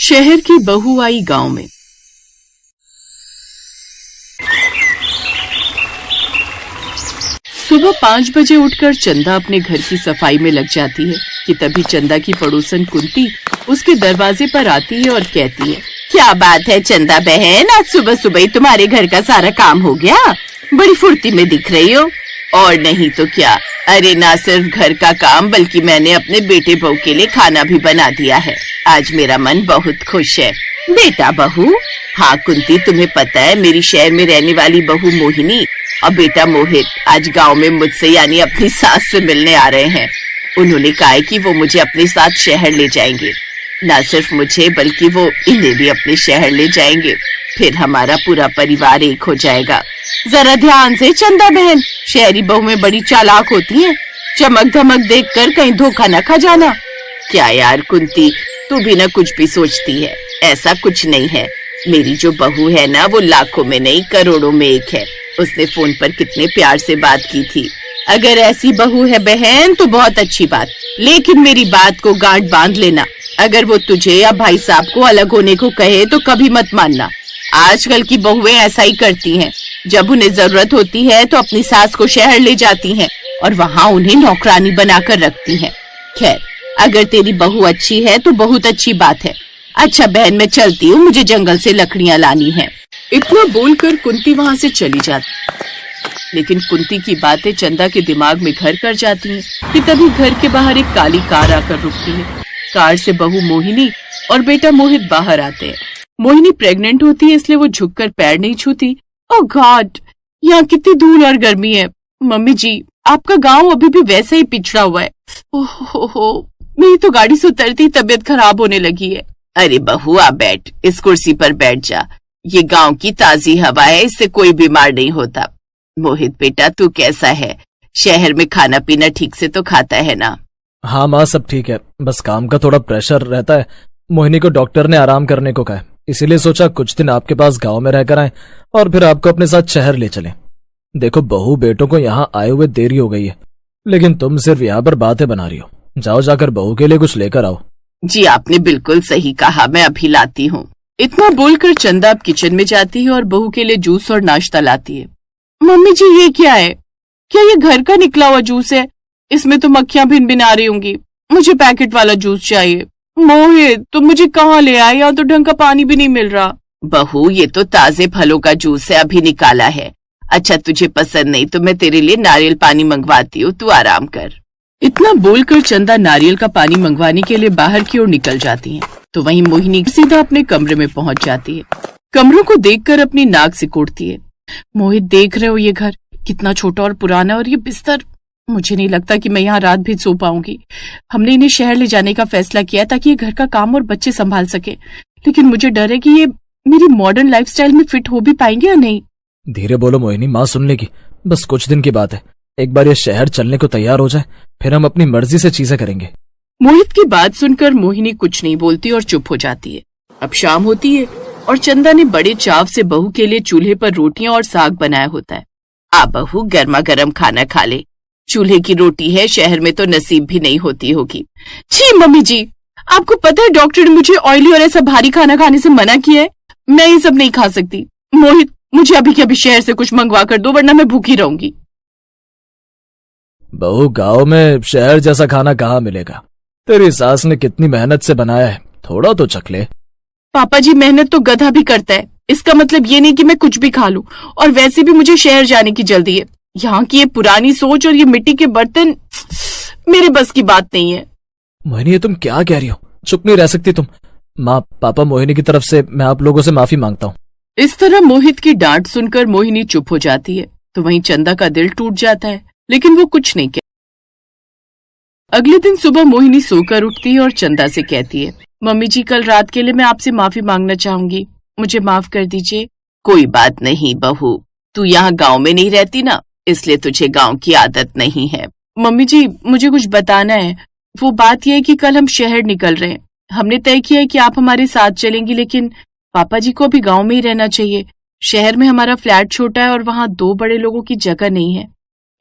शहर की बहू आई गांव में। सुबह 5 बजे उठकर चंदा अपने घर की सफाई में लग जाती है कि तभी चंदा की पड़ोसन कुंती उसके दरवाजे पर आती है और कहती है, क्या बात है चंदा बहन, आज सुबह सुबह ही तुम्हारे घर का सारा काम हो गया? बड़ी फुर्ती में दिख रही हो। और नहीं तो क्या, अरे ना सिर्फ घर का काम बल्कि मैंने अपने बेटे बहू के लिए खाना भी बना दिया है। आज मेरा मन बहुत खुश है। बेटा बहू? हाँ कुंती, तुम्हें पता है मेरी शहर में रहने वाली बहू मोहिनी और बेटा मोहित आज गांव में मुझसे यानी अपनी सास से मिलने आ रहे हैं। उन्होंने कहा है कि वो मुझे अपने साथ शहर ले जाएंगे। न सिर्फ मुझे बल्कि वो इन्हें भी अपने शहर ले जाएंगे। फिर हमारा पूरा परिवार एक हो जाएगा। जरा ध्यान से चंदा बहन, शहरी बहू में बड़ी चालाक होती है, चमक धमक देखकर कहीं धोखा न खा जाना। क्या यार कुंती, तू भी न कुछ भी सोचती है। ऐसा कुछ नहीं है। मेरी जो बहू है ना, वो लाखों में नहीं करोड़ों में एक है। उसने फोन पर कितने प्यार से बात की थी। अगर ऐसी बहू है बहन तो बहुत अच्छी बात, लेकिन मेरी बात को गांठ बांध लेना। अगर वो तुझे या भाई साहब को अलग होने को कहे तो कभी मत मानना। आजकल की बहुएं ऐसा ही करती हैं। जब उन्हें जरूरत होती है तो अपनी सास को शहर ले जाती हैं और वहाँ उन्हें नौकरानी बनाकर रखती हैं। खैर, अगर तेरी बहू अच्छी है तो बहुत अच्छी बात है। अच्छा बहन, मैं चलती हूँ, मुझे जंगल से लकड़ियाँ लानी है। इतना बोलकर कुंती वहाँ से चली जाती। लेकिन कुंती की बातें चंदा के दिमाग में घर कर जाती हैं कि तभी घर के बाहर एक काली कार आकर रुकती है। कार से बहू मोहिनी और बेटा मोहित बाहर आते हैं। मोहिनी प्रेग्नेंट होती है, इसलिए वो झुककर पैर नहीं छूती। ओह गॉड, यहाँ कितनी धूल और गर्मी है। मम्मी जी, आपका गांव अभी भी वैसा ही पिछड़ा हुआ है। ओहो, मेरी तो गाड़ी से उतरती तबीयत खराब होने लगी है। अरे बहू आ बैठ, इस कुर्सी पर बैठ जा। ये गांव की ताजी हवा है, इससे कोई बीमार नहीं होता। मोहित बेटा, तू कैसा है? शहर में खाना पीना ठीक से तो खाता है ना? हाँ माँ, सब ठीक है, बस काम का थोड़ा प्रेशर रहता है। मोहिनी को डॉक्टर ने आराम करने को कहा है, इसीलिए सोचा कुछ दिन आपके पास गांव में रहकर आए और फिर आपको अपने साथ शहर ले चलें। देखो बहू बेटों को यहाँ आए हुए देरी हो गई है, लेकिन तुम सिर्फ यहाँ पर बातें बना रही हो। जाओ जाकर बहू के लिए कुछ लेकर आओ। जी आपने बिल्कुल सही कहा, मैं अभी लाती हूँ। इतना बोलकर चंदा अब किचन में जाती है और बहू के लिए जूस और नाश्ता लाती है। मम्मी जी, ये क्या है? क्या ये घर का निकला हुआ जूस है? इसमें तो मक्खियां भिन-भिना रही होंगी। मुझे पैकेट वाला जूस चाहिए। मोहित, तुम मुझे कहाँ ले आए? यहाँ तो ढंग का पानी भी नहीं मिल रहा। बहू, ये तो ताजे फलों का जूस है, अभी निकाला है। अच्छा तुझे पसंद नहीं तो मैं तेरे लिए नारियल पानी मंगवाती हूँ, तू आराम कर। इतना बोलकर चंदा नारियल का पानी मंगवाने के लिए बाहर की ओर निकल जाती है, तो वहीं मोहिनी सीधा अपने कमरे में पहुंच जाती है। कमरों को देखकर अपनी नाक सिकोड़ती है। मोहित, देख रहे हो ये घर कितना छोटा और पुराना, और ये बिस्तर, मुझे नहीं लगता कि मैं यहाँ रात भी सो पाऊंगी। हमने इन्हें शहर ले जाने का फैसला किया ताकि ये घर का काम और बच्चे संभाल सके, लेकिन मुझे डर है कि ये मेरी मॉडर्न लाइफस्टाइल में फिट हो भी पाएंगे या नहीं। धीरे बोलो मोहिनी, माँ सुन लेगी। बस कुछ दिन की बात है, एक बार ये शहर चलने को तैयार हो जाए फिर हम अपनी मर्जी से चीजें करेंगे। मोहित की बात सुनकर मोहिनी कुछ नहीं बोलती और चुप हो जाती है। अब शाम होती है और चंदा ने बड़े चाव से बहू के लिए चूल्हे पर रोटियां और साग बनाया होता है। आ बहू, गर्मा गर्म खाना खा ले। चूल्हे की रोटी है, शहर में तो नसीब भी नहीं होती होगी। जी मम्मी जी, आपको पता है डॉक्टर ने मुझे ऑयली और ऐसा भारी खाना खाने से मना किया है। मैं ये सब नहीं खा सकती। मोहित, मुझे अभी के अभी शहर से कुछ मंगवा कर दो, वरना मैं भूखी रहूंगी। बहू, गांव में शहर जैसा खाना कहाँ मिलेगा? तेरी सास ने कितनी मेहनत से बनाया है, थोड़ा तो चख ले। पापा जी, मेहनत तो गधा भी करता है। इसका मतलब ये नहीं कि मैं कुछ भी खा लूं, और वैसे भी मुझे शहर जाने की जल्दी है। यहाँ की ये पुरानी सोच और ये मिट्टी के बर्तन मेरे बस की बात नहीं है। मोहिनी, ये तुम क्या कह रही हो? चुप नहीं रह सकती तुम। माँ, पापा, मोहिनी की तरफ से मैं आप लोगों से माफी मांगता हूँ। इस तरह मोहित की डांट सुनकर मोहिनी चुप हो जाती है, तो वहीं चंदा का दिल टूट जाता है, लेकिन वो कुछ नहीं कहती। अगले दिन सुबह मोहिनी सोकर उठती है और चंदा से कहती है, मम्मी जी, कल रात के लिए मैं आपसे माफी मांगना चाहूंगी, मुझे माफ कर दीजिए। कोई बात नहीं बहू, तू यहाँ गांव में नहीं रहती ना, इसलिए तुझे गांव की आदत नहीं है। मम्मी जी, मुझे कुछ बताना है। वो बात यह है कि कल हम शहर निकल रहे हैं। हमने तय किया है कि आप हमारे साथ चलेंगी, लेकिन पापा जी को अभी गांव में ही रहना चाहिए। शहर में हमारा फ्लैट छोटा है और वहाँ 2 बड़े लोगों की जगह नहीं है।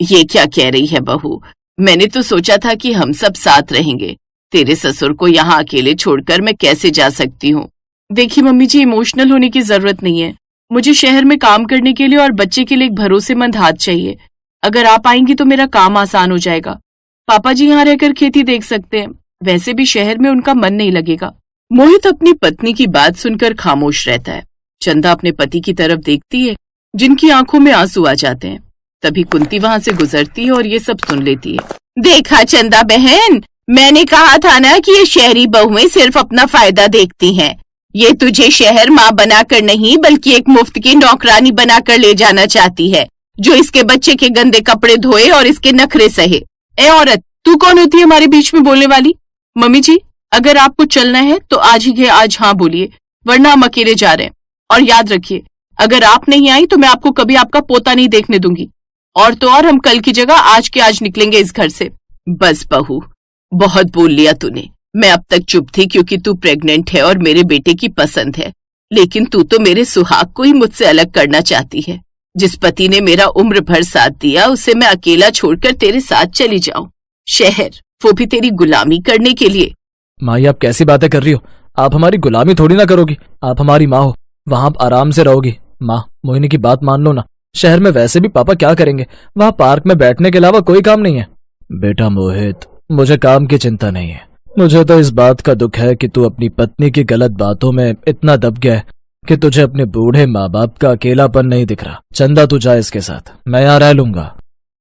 ये क्या कह रही है बहू? मैंने तो सोचा था कि हम सब साथ रहेंगे। तेरे ससुर को यहाँ अकेले छोड़कर मैं कैसे जा सकती हूँ? देखिए मम्मी जी, इमोशनल होने की जरूरत नहीं है। मुझे शहर में काम करने के लिए और बच्चे के लिए एक भरोसेमंद हाथ चाहिए। अगर आप आएंगी तो मेरा काम आसान हो जाएगा। पापा जी यहाँ रहकर खेती देख सकते हैं, वैसे भी शहर में उनका मन नहीं लगेगा। मोहित अपनी पत्नी की बात सुनकर खामोश रहता है। चंदा अपने पति की तरफ देखती है, जिनकी आंखों में आंसू आ जाते हैं। तभी कुंती वहां से गुजरती है और ये सब सुन लेती है। देखा चंदा बहन, मैंने कहा था ना कि ये शहरी बहुएं सिर्फ अपना फायदा देखती हैं। ये तुझे शहर माँ बनाकर नहीं बल्कि एक मुफ्त की नौकरानी बनाकर ले जाना चाहती है, जो इसके बच्चे के गंदे कपड़े धोए और इसके नखरे सहे। ए औरत, तू कौन होती है हमारे बीच में बोलने वाली? मम्मी जी, अगर आपको चलना है तो आज ही के आज हाँ बोलिए, वरना हम अकेले जा रहे हैं। और याद रखिए, अगर आप नहीं आई तो मैं आपको कभी आपका पोता नहीं देखने दूंगी। और तो और हम कल की जगह आज के आज निकलेंगे इस घर से। बस बहू, बहुत बोल लिया तूने। मैं अब तक चुप थी क्योंकि तू प्रेग्नेंट है और मेरे बेटे की पसंद है, लेकिन तू तो मेरे सुहाग को ही मुझसे अलग करना चाहती है। जिस पति ने मेरा उम्र भर साथ दिया, उसे मैं अकेला छोड़कर तेरे साथ चली जाऊं शहर, वो भी तेरी गुलामी करने के लिए। माँ, आप कैसी बातें कर रही हो? आप हमारी गुलामी थोड़ी ना करोगी। आप हमारी माँ हो, वहां आप आराम से रहोगी। माँ, मोहिनी की बात मान लो ना। शहर में वैसे भी पापा क्या करेंगे, वहां पार्क में बैठने के अलावा कोई काम नहीं है। बेटा मोहित, मुझे काम की चिंता नहीं है। मुझे तो इस बात का दुख है कि तू अपनी पत्नी की गलत बातों में इतना दब गया है कि तुझे अपने बूढ़े माँ बाप का अकेलापन नहीं दिख रहा। चंदा, तू जा इसके साथ, मैं यहाँ रह लूंगा।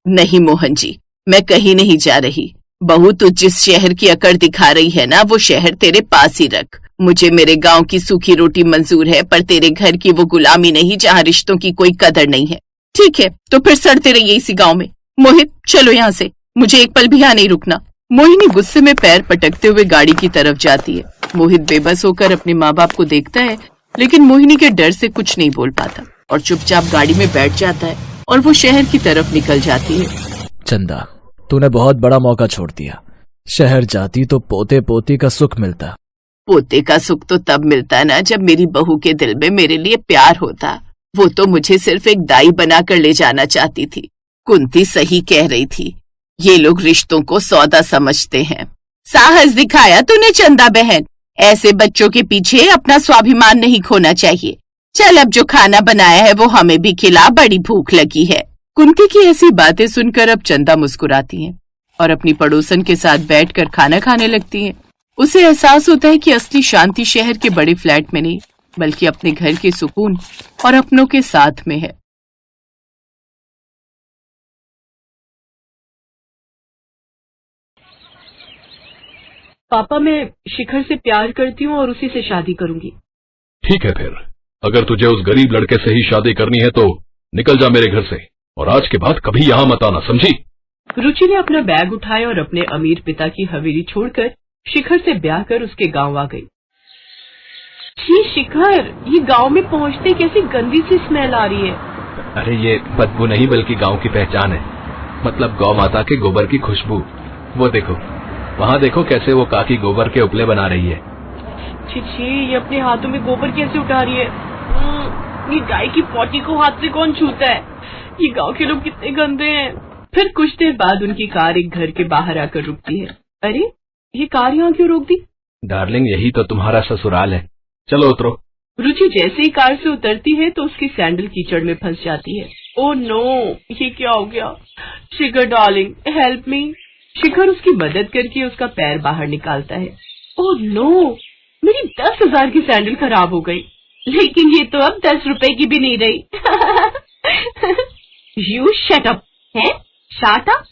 नहीं मोहन जी, मैं कहीं नहीं जा रही। बहू, तू जिस शहर की अकड़ दिखा रही है ना, वो शहर तेरे पास ही रख। मुझे मेरे गांव की सूखी रोटी मंजूर है, पर तेरे घर की वो गुलामी नहीं जहाँ रिश्तों की कोई कदर नहीं है। ठीक है, तो फिर सड़ते रहिए इसी गांव में। मोहित, चलो यहाँ से, मुझे एक पल भी यहाँ नहीं रुकना। मोहिनी गुस्से में पैर पटकते हुए गाड़ी की तरफ जाती है। मोहित बेबस होकर अपने माँ बाप को देखता है, लेकिन मोहिनी के डर से कुछ नहीं बोल पाता और चुपचाप गाड़ी में बैठ जाता है और वो शहर की तरफ निकल जाती है। चंदा, तूने बहुत बड़ा मौका छोड़ दिया। शहर जाती तो पोते पोती का सुख मिलता। पोते का सुख तो तब मिलता ना जब मेरी बहू के दिल में मेरे लिए प्यार होता। वो तो मुझे सिर्फ एक दाई बनाकर ले जाना चाहती थी। कुंती सही कह रही थी, ये लोग रिश्तों को सौदा समझते हैं। साहस दिखाया तूने चंदा बहन। ऐसे बच्चों के पीछे अपना स्वाभिमान नहीं खोना चाहिए। चल, अब जो खाना बनाया है वो हमें भी खिला, बड़ी भूख लगी है। कुंती की ऐसी बातें सुनकर अब चंदा मुस्कुराती है और अपनी पड़ोसन के साथ बैठकर खाना खाने लगती है। उसे एहसास होता है कि असली शांति शहर के बड़े फ्लैट में नहीं, बल्कि अपने घर के सुकून और अपनों के साथ में है। पापा, मैं शिखर से प्यार करती हूँ और उसी से शादी करूंगी। ठीक है, फिर अगर तुझे उस गरीब लड़के से ही शादी करनी है तो निकल जा मेरे घर से, और आज के बाद कभी यहाँ मत आना, समझी? रुचि ने अपना बैग उठाया और अपने अमीर पिता की हवेली छोड़कर शिखर से ब्याह कर उसके गांव आ गई। जी शिखर, ये गांव में पहुंचते कैसी गंदी सी स्मेल आ रही है। अरे ये बदबू नहीं बल्कि गांव की पहचान है, मतलब गौ माता के गोबर की खुशबू। वो देखो, वहाँ देखो कैसे वो काकी गोबर के उपले बना रही है। छी, ये अपने हाथों में गोबर कैसे उठा रही है? ये गाय की पोटी को हाथ से कौन छूता है? ये गांव के लोग कितने गंदे हैं। फिर कुछ देर बाद उनकी कार एक घर के बाहर आकर रुकती है। अरे, ये कार यहाँ क्यों रोक दी? डार्लिंग, यही तो तुम्हारा ससुराल है, चलो उतरो। रुचि जैसे ही कार से उतरती है तो उसकी सैंडल कीचड़ में फंस जाती है। ओह नो, ये क्या हो गया? शिखर डार्लिंग, हेल्प मी। शिखर उसकी मदद करके उसका पैर बाहर निकालता है। ओह नो, मेरी 10,000 की सैंडल खराब हो गई, लेकिन ये तो अब 10 रुपए की भी नहीं रही। You shut up. है? Shut up?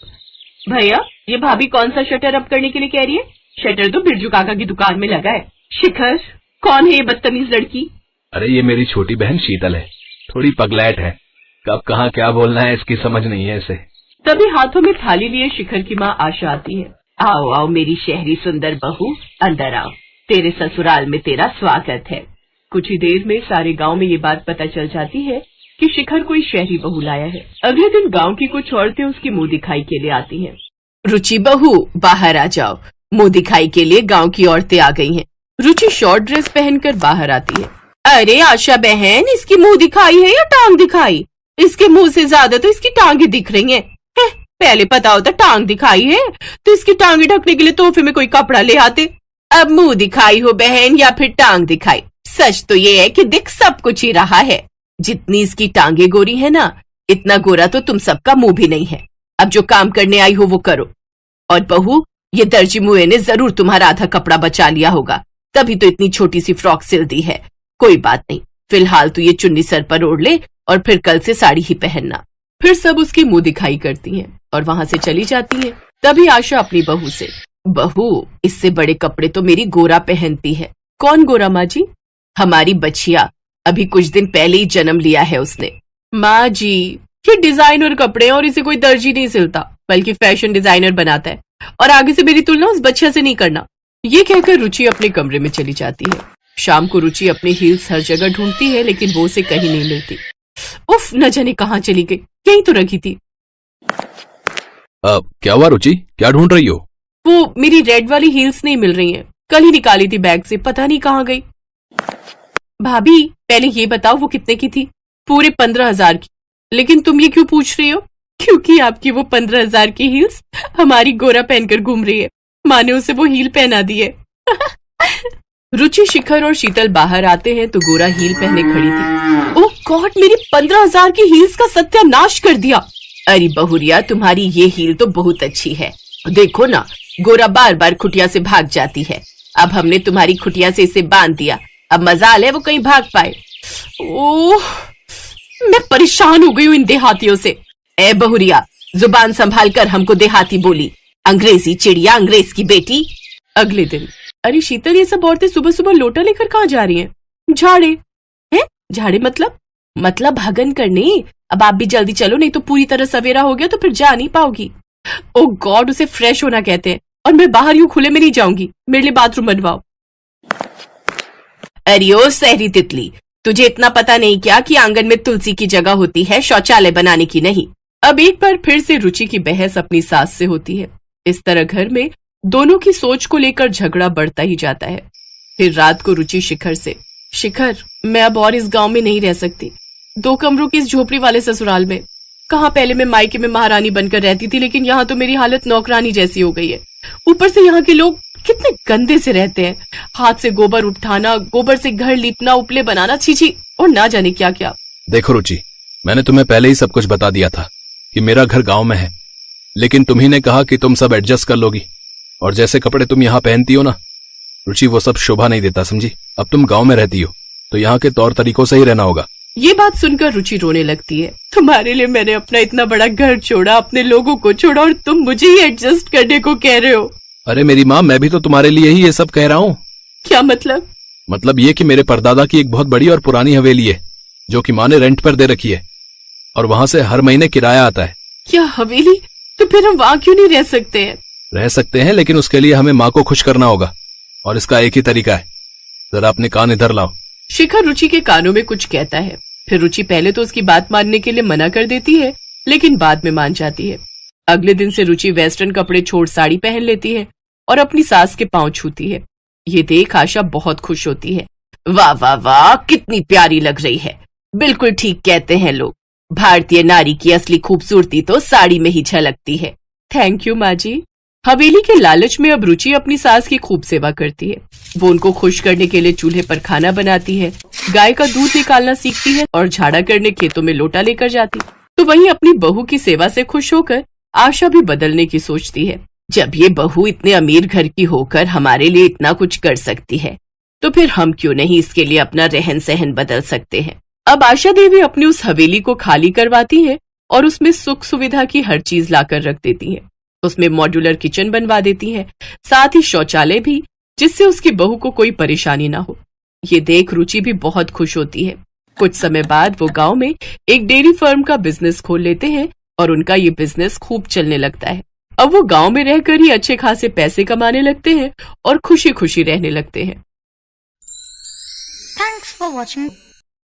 भैया, ये भाभी कौन सा शटर अप करने के लिए कह रही है? शटर तो बिरजू काका की दुकान में लगा है। शिखर, कौन है ये बदतमीज लड़की? अरे ये मेरी छोटी बहन शीतल है, थोड़ी पगलैट है, कब कहाँ क्या बोलना है इसकी समझ नहीं है इसे। तभी हाथों में थाली लिए शिखर की माँ आशा आती है। आओ आओ मेरी शहरी सुंदर बहू, अंदर आओ, तेरे ससुराल में तेरा स्वागत है। कुछ ही देर में सारे गांव में ये बात पता चल जाती है कि शिखर कोई शहरी बहू लाया है। अगले दिन गांव की कुछ औरतें उसकी मुंह दिखाई के लिए आती हैं। रुचि बहू, बाहर आ जाओ, मुंह दिखाई के लिए गांव की औरतें आ गई हैं। रुचि शॉर्ट ड्रेस पहनकर बाहर आती है। अरे आशा बहन, इसकी मुंह दिखाई है या टांग दिखाई? इसके मुंह से ज्यादा तो इसकी टांगे दिख रही हैं। पहले पता होता टांग दिखाई है तो इसकी टांगे ढकने के लिए तोहफे में कोई कपड़ा ले आते। अब मुंह दिखाई हो बहन या फिर टांग दिखाई, सच तो ये है कि दिख सब कुछ ही रहा है। जितनी इसकी टांगे गोरी है ना, इतना गोरा तो तुम सबका मुंह भी नहीं है। अब जो काम करने आई हो वो करो। और बहू, ये दर्जी मुए ने जरूर तुम्हारा आधा कपड़ा बचा लिया होगा, तभी तो इतनी छोटी सी फ्रॉक सिल दी है। कोई बात नहीं, फिलहाल तो ये चुन्नी सर पर ओढ़ ले और फिर कल से साड़ी ही पहनना। फिर सब उसकी मुंह दिखाई करती हैं और वहां से चली जाती हैं। तभी आशा अपनी बहू से, बहू, इससे बड़े कपड़े तो मेरी गोरा पहनती है। कौन गोरा माँ जी? हमारी बच्चिया, अभी कुछ दिन पहले ही जन्म लिया है उसने। माँ जी, ये डिजाइनर कपड़े और इसे कोई दर्जी नहीं सिलता, बल्कि फैशन डिजाइनर बनाता है, और आगे से मेरी तुलना उस बच्चिया से नहीं करना। ये कहकर रुचि अपने कमरे में चली जाती है। शाम को रुचि अपने हील्स हर जगह ढूंढती है, लेकिन वो उसे कहीं नहीं मिलती। उफ, न जाने कहाँ चली गई, यहीं तो रखी थी। क्या हुआ रुचि, क्या ढूंढ रही हो? वो मेरी रेड वाली हील्स नहीं मिल रही हैं। कल ही निकाली थी बैग से, पता नहीं कहाँ गई। भाभी, पहले ये बताओ वो कितने की थी? पूरे 15,000 की। लेकिन तुम ये क्यों पूछ रही हो? क्योंकि आपकी वो 15,000 की हील्स हमारी गोरा पहनकर घूम रही है। माँ ने उसे वो हील पहना दी है। रुचि, शिखर और शीतल बाहर आते हैं तो गोरा हील पहने खड़ी थी। ओह गॉड, मेरी 15,000 की हील्स का सत्यानाश कर दिया। अरे बहुरिया, तुम्हारी ये हील तो बहुत अच्छी है। देखो ना, गोरा बार बार खुटिया से भाग जाती है। अब हमने तुम्हारी खुटिया से इसे बांध दिया, अब मजाल है वो कहीं भाग पाए। ओह, मैं परेशान हो गई हूँ इन देहातियों से। ए बहुरिया, जुबान संभाल कर हमको देहाती बोली, अंग्रेजी चिड़िया, अंग्रेज की बेटी। अगले दिन, अरे शीतल, ये सब औरतें सुबह सुबह लोटा लेकर कहाँ जा रही हैं? झाड़े हैं? झाड़े मतलब भगन करने। अब आप भी जल्दी चलो, नहीं तो पूरी तरह सवेरा हो गया तो फिर जा नहीं पाओगी। ओ गॉड, उसे फ्रेश होना कहते हैं, और मैं बाहर यूं खुले में नहीं जाऊंगी। मेरे लिए बाथरूम बनवाओ। अरे ओ सहरी तितली, तुझे इतना पता नहीं क्या कि आंगन में तुलसी की जगह होती है, शौचालय बनाने की नहीं। अब एक बार फिर से रुचि की बहस अपनी सास से होती है। इस तरह घर में दोनों की सोच को लेकर झगड़ा बढ़ता ही जाता है। फिर रात को रुचि शिखर से, शिखर, मैं अब और इस गांव में नहीं रह सकती। 2 कमरों की इस झोपड़ी वाले ससुराल में। कहाँ पहले मैं मायके में महारानी बनकर रहती थी, लेकिन यहाँ तो मेरी हालत नौकरानी जैसी हो गई है। ऊपर से यहाँ के लोग कितने गंदे से रहते हैं। हाथ से गोबर उठाना, गोबर से घर लीपना, उपले बनाना, छीछी, और ना जाने क्या क्या। देखो रुचि, मैंने तुम्हें पहले ही सब कुछ बता दिया था कि मेरा घर गांव में है, लेकिन तुम्ही ने कहा कि तुम सब एडजस्ट कर लोगी। और जैसे कपड़े तुम यहाँ पहनती हो ना रुचि, वो सब शोभा नहीं देता, समझी? अब तुम गांव में रहती हो तो यहाँ के तौर तरीकों से ही रहना होगा। ये बात सुनकर रुचि रोने लगती है। तुम्हारे लिए मैंने अपना इतना बड़ा घर छोड़ा, अपने लोगों को छोड़ा, और तुम मुझे ही एडजस्ट करने को कह रहे हो। अरे मेरी माँ, मैं भी तो तुम्हारे लिए ही ये सब कह रहा हूँ। क्या मतलब? मतलब ये कि मेरे परदादा की एक बहुत बड़ी और पुरानी हवेली है, जो कि माँ ने रेंट पर दे रखी है, और वहाँ से हर महीने किराया आता है। क्या हवेली? तो फिर हम वहाँ क्यों नहीं रह सकते हैं? रह सकते हैं, लेकिन उसके लिए हमें माँ को खुश करना होगा, और इसका एक ही तरीका है। जरा अपने कान इधर लाओ। शिखर रुचि के कानों में कुछ कहता है। फिर रुचि पहले तो उसकी बात मानने के लिए मना कर देती है, लेकिन बाद में मान जाती है। अगले दिन से रुचि वेस्टर्न कपड़े छोड़ साड़ी पहन लेती है और अपनी सास के पांव छूती है। ये देख आशा बहुत खुश होती है। वाह वाह वाह, कितनी प्यारी लग रही है। बिल्कुल ठीक कहते हैं लोग, भारतीय नारी की असली खूबसूरती तो साड़ी में ही झलकती है। थैंक यू माँ जी। हवेली के लालच में अब रुचि अपनी सास की खूब सेवा करती है। वो उनको खुश करने के लिए चूल्हे पर खाना बनाती है, गाय का दूध निकालना सीखती है और झाड़ा करने खेतों में लोटा लेकर जाती। तो वहीं अपनी बहू की सेवा से खुश होकर आशा भी बदलने की सोचती है। जब ये बहू इतने अमीर घर की होकर हमारे लिए इतना कुछ कर सकती है, तो फिर हम क्यों नहीं इसके लिए अपना रहन सहन बदल सकते हैं। अब आशा देवी अपनी उस हवेली को खाली करवाती है और उसमें सुख सुविधा की हर चीज लाकर रख देती है। उसमें मॉड्यूलर किचन बनवा देती है, साथ ही शौचालय भी, जिससे उसकी बहू को कोई परेशानी ना हो। ये देख रुचि भी बहुत खुश होती है। कुछ समय बाद वो गांव में एक डेयरी फर्म का बिजनेस खोल लेते हैं और उनका ये बिजनेस खूब चलने लगता है। अब वो गांव में रहकर ही अच्छे खासे पैसे कमाने लगते हैं और खुशी खुशी रहने लगते हैं। Thanks for watching.